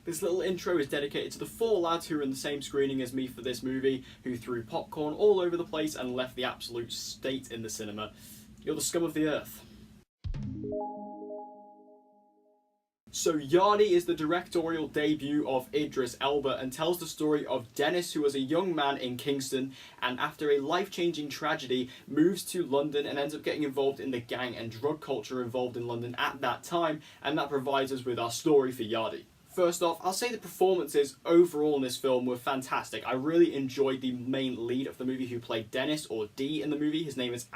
This little intro is dedicated to the 4 lads who were in the same screening as me for this movie, who threw popcorn all over the place and left the absolute state in the cinema. You're the scum of the earth. So Yardie is the directorial debut of Idris Elba and tells the story of Dennis, who was a young man in Kingston and after a life-changing tragedy moves to London and ends up getting involved in the gang and drug culture involved in London at that time, and that provides us with our story for Yardie. First off, I'll say the performances overall in this film were fantastic. I really enjoyed the main lead of the movie who played Dennis, or D in the movie. His name is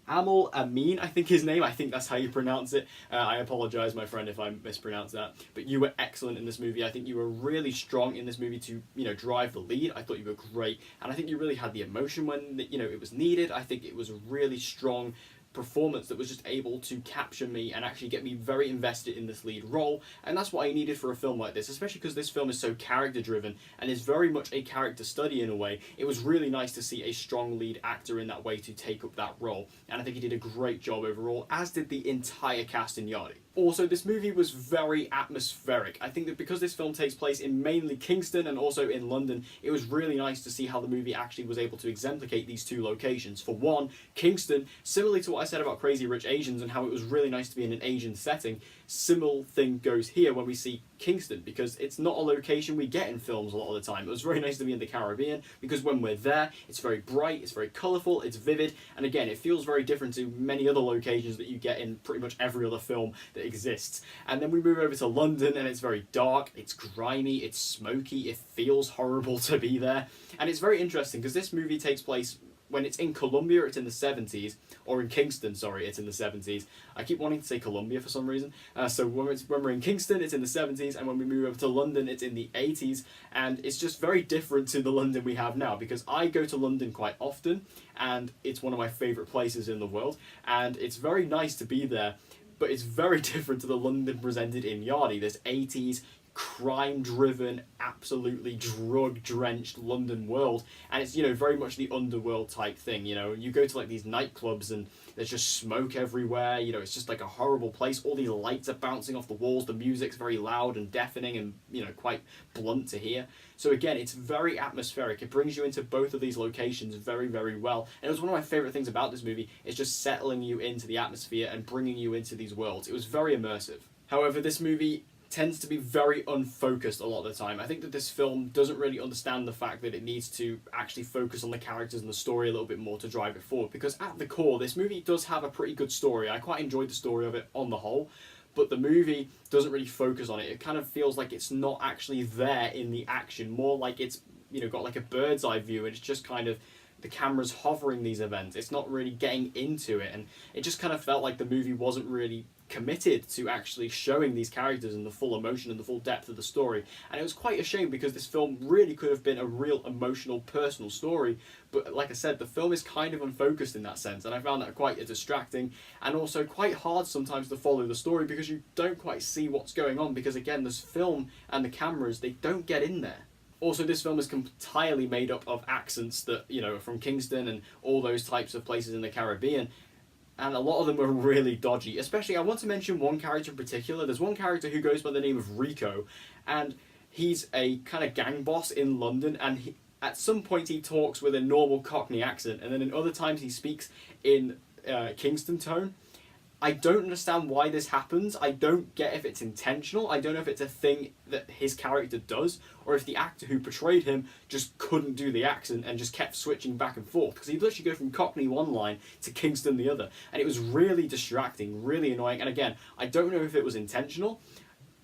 Ameen, I think his name. I think that's how you pronounce it. I apologise, my friend, if I mispronounced that. But you were excellent in this movie. I think you were really strong in this movie to, drive the lead. I thought you were great. And I think you really had the emotion when, it was needed. I think it was a really strong performance that was just able to capture me and actually get me very invested in this lead role, and that's what I needed for a film like this, especially because this film is so character driven and is very much a character study in a way. It was really nice to see a strong lead actor in that way to take up that role, and I think he did a great job overall, as did the entire cast in Yardie. Also, this movie was very atmospheric. I think that because this film takes place in mainly Kingston and also in London, it was really nice to see how the movie actually was able to exemplicate these two locations. For one, Kingston, similarly to what I said about Crazy Rich Asians and how it was really nice to be in an Asian setting, similar thing goes here when we see Kingston, because it's not a location we get in films a lot of the time. It was very nice to be in the Caribbean, because when we're there, it's very bright, it's very colourful, it's vivid, and again, it feels very different to many other locations that you get in pretty much every other film that exists. And then we move over to London, and it's very dark, it's grimy, it's smoky, it feels horrible to be there, and it's very interesting, because this movie takes place when it's in Colombia, it's in the 70s, or in Kingston, sorry, it's in the 70s. I keep wanting to say Colombia for some reason. So when we're in Kingston, it's in the 70s, and when we move over to London, it's in the 80s, and it's just very different to the London we have now, because I go to London quite often, and it's one of my favourite places in the world, and it's very nice to be there, but it's very different to the London presented in Yardie, this 80s, crime-driven, absolutely drug-drenched London world, and it's very much the underworld type thing. You go to like these nightclubs and there's just smoke everywhere. It's just like a horrible place. All these lights are bouncing off the walls. The music's very loud and deafening and quite blunt to hear. So again, it's very atmospheric. It brings you into both of these locations very, very well. And it was one of my favourite things about this movie, is just settling you into the atmosphere and bringing you into these worlds. It was very immersive. However, this movie tends to be very unfocused a lot of the time. I think that this film doesn't really understand the fact that it needs to actually focus on the characters and the story a little bit more to drive it forward, because at the core, this movie does have a pretty good story. I quite enjoyed the story of it on the whole, but the movie doesn't really focus on it. It kind of feels like it's not actually there in the action, more like it's got like a bird's eye view, and it's just kind of the camera's hovering these events. It's not really getting into it, and it just kind of felt like the movie wasn't really committed to actually showing these characters and the full emotion and the full depth of the story. And it was quite a shame, because this film really could have been a real emotional, personal story, but like I said, the film is kind of unfocused in that sense, and I found that quite distracting and also quite hard sometimes to follow the story, because you don't quite see what's going on, because again, this film and the cameras, they don't get in there. Also, this film is entirely made up of accents that, are from Kingston and all those types of places in the Caribbean, and a lot of them are really dodgy. Especially, I want to mention one character in particular. There's one character who goes by the name of Rico, and he's a kind of gang boss in London, and at some point he talks with a normal Cockney accent, and then in other times he speaks in Kingston tone. I don't understand why this happens. I don't get if it's intentional. I don't know if it's a thing that his character does, or if the actor who portrayed him just couldn't do the accent and just kept switching back and forth, because he'd literally go from Cockney one line to Kingston the other, and it was really distracting, really annoying. And again, I don't know if it was intentional.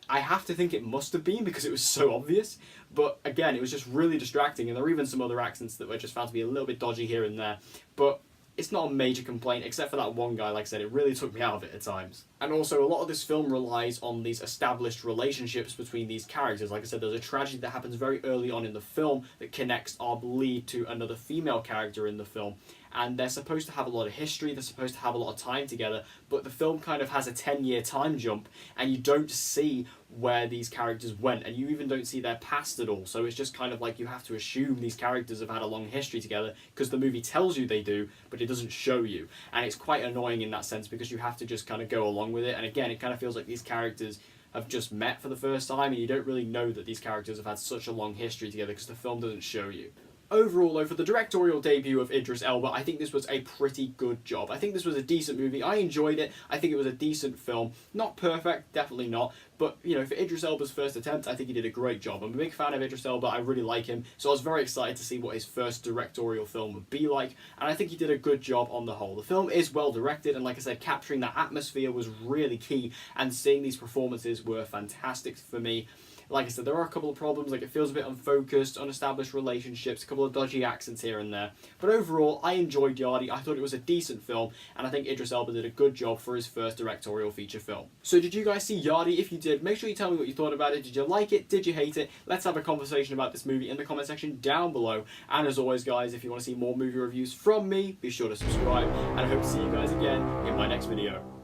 I have to think it must have been, because it was so obvious, but again, it was just really distracting, and there were even some other accents that were just found to be a little bit dodgy here and there, but it's not a major complaint, except for that one guy. Like I said, it really took me out of it at times. And also, a lot of this film relies on these established relationships between these characters. Like I said, there's a tragedy that happens very early on in the film that connects our lead to another female character in the film. And they're supposed to have a lot of history, they're supposed to have a lot of time together, but the film kind of has a 10-year time jump, and you don't see where these characters went, and you even don't see their past at all. So it's just kind of like you have to assume these characters have had a long history together, because the movie tells you they do, but it doesn't show you. And it's quite annoying in that sense, because you have to just kind of go along with it. And again, it kind of feels like these characters have just met for the first time, and you don't really know that these characters have had such a long history together because the film doesn't show you. Overall, though, for the directorial debut of Idris Elba, I think this was a pretty good job. I think this was a decent movie. I enjoyed it. I think it was a decent film. Not perfect, definitely not. But, you know, for Idris Elba's first attempt, I think he did a great job. I'm a big fan of Idris Elba. I really like him. So I was very excited to see what his first directorial film would be like. And I think he did a good job on the whole. The film is well directed. And like I said, capturing that atmosphere was really key. And seeing these performances were fantastic for me. Like I said, there are a couple of problems, like it feels a bit unfocused, unestablished relationships, a couple of dodgy accents here and there. But overall, I enjoyed Yardie. I thought it was a decent film, and I think Idris Elba did a good job for his first directorial feature film. So did you guys see Yardie? If you did, make sure you tell me what you thought about it. Did you like it? Did you hate it? Let's have a conversation about this movie in the comment section down below. And as always, guys, if you want to see more movie reviews from me, be sure to subscribe, and I hope to see you guys again in my next video.